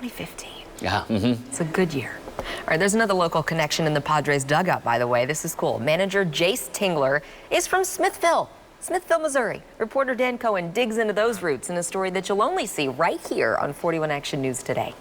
2015. Yeah. It's a good year. All right, there's another local connection in the Padres dugout, by the way. This is cool. Manager Jace Tingler is from Smithville, Missouri. Reporter Dan Cohen digs into those roots in a story that you'll only see right here on 41 Action News today.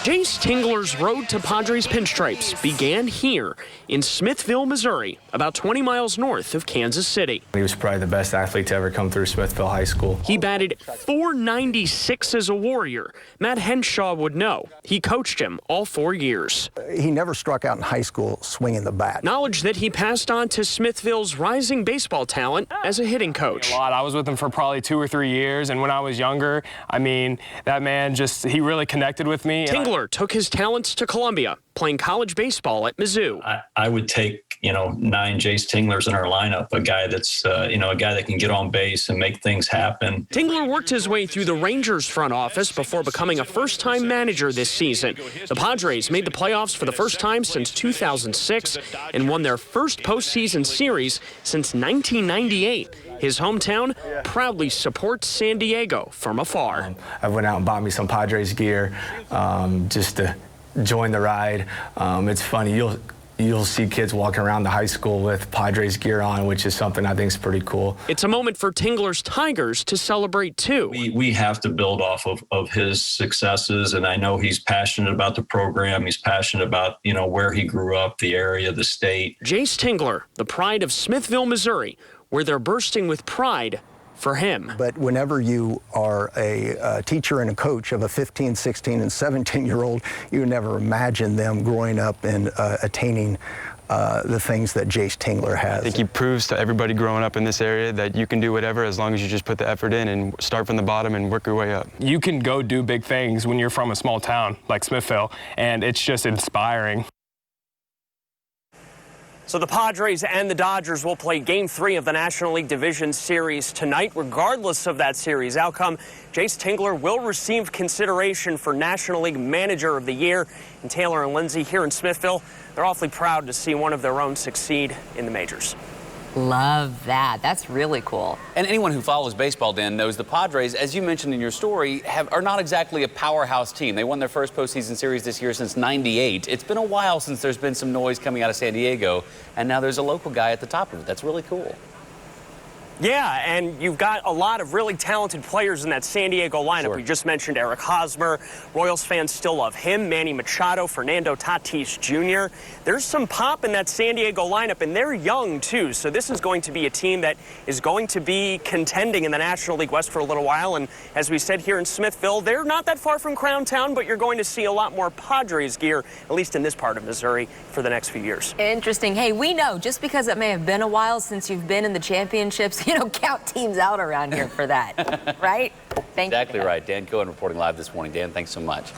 Jace Tingler's road to Padres pinstripes began here in Smithville, Missouri, about 20 miles north of Kansas City. He was probably the best athlete to ever come through Smithville High School. He batted .496 as a Warrior. Matt Henshaw would know. He coached him all 4 years. He never struck out in high school swinging the bat. Knowledge that he passed on to Smithville's rising baseball talent as a hitting coach. I was with him for probably 2 or 3 years, and when I was younger, I mean, that man he really connected with me. Tingler took his talents to Columbia, playing college baseball at Mizzou. I would take, 9 Jace Tinglers in our lineup, a guy that's, a guy that can get on base and make things happen. Tingler worked his way through the Rangers front office before becoming a first-time manager this season. The Padres made the playoffs for the first time since 2006 and won their first postseason series since 1998. His hometown proudly supports San Diego from afar. I went out and bought me some Padres gear just to join the ride. It's funny, you'll see kids walking around the high school with Padres gear on, which is something I think is pretty cool. It's a moment for Tingler's Tigers to celebrate too. We have to build off of his successes, and I know he's passionate about the program. He's passionate about, where he grew up, the area, the state. Jace Tingler, the pride of Smithville, Missouri, where they're bursting with pride for him. But whenever you are a teacher and a coach of a 15, 16, and 17-year-old, you never imagine them growing up and attaining the things that Jace Tingler has. I think he proves to everybody growing up in this area that you can do whatever as long as you just put the effort in and start from the bottom and work your way up. You can go do big things when you're from a small town like Smithville, and it's just inspiring. So the Padres and the Dodgers will play Game 3 of the National League Division Series tonight. Regardless of that series outcome, Jace Tingler will receive consideration for National League Manager of the Year. And Taylor and Lindsay here in Smithville, they're awfully proud to see one of their own succeed in the majors. Love that. That's really cool. And anyone who follows baseball, Dan, knows the Padres, as you mentioned in your story, are not exactly a powerhouse team. They won their first postseason series this year since '98. It's been a while since there's been some noise coming out of San Diego, and now there's a local guy at the top of it. That's really cool. Yeah, and you've got a lot of really talented players in that San Diego lineup. Sure. We just mentioned Eric Hosmer. Royals fans still love him. Manny Machado, Fernando Tatis Jr. There's some pop in that San Diego lineup, and they're young, too. So this is going to be a team that is going to be contending in the National League West for a little while. And as we said here in Smithville, they're not that far from Crown Town, but you're going to see a lot more Padres gear, at least in this part of Missouri, for the next few years. Interesting. Hey, we know just because it may have been a while since you've been in the championships, you don't count teams out around here for that, right? Exactly right. Dan Cohen reporting live this morning. Dan, thanks so much.